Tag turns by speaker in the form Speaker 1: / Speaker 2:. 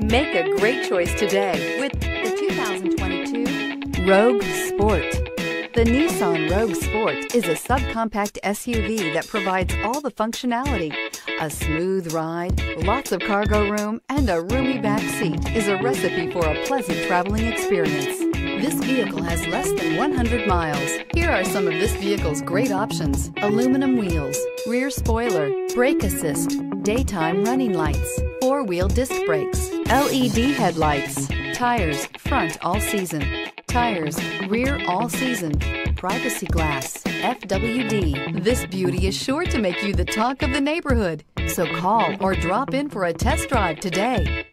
Speaker 1: Make a great choice today with the 2022 Rogue Sport. The Nissan Rogue Sport is a subcompact SUV that provides all the functionality. A smooth ride, lots of cargo room, and a roomy back seat is a recipe for a pleasant traveling experience. This vehicle has less than 100 miles. Here are some of this vehicle's great options: aluminum wheels, rear spoiler, brake assist, daytime running lights, four-wheel disc brakes, LED headlights, tires, front all season, tires, rear all season, privacy glass, FWD. This beauty is sure to make you the talk of the neighborhood. So call or drop in for a test drive today.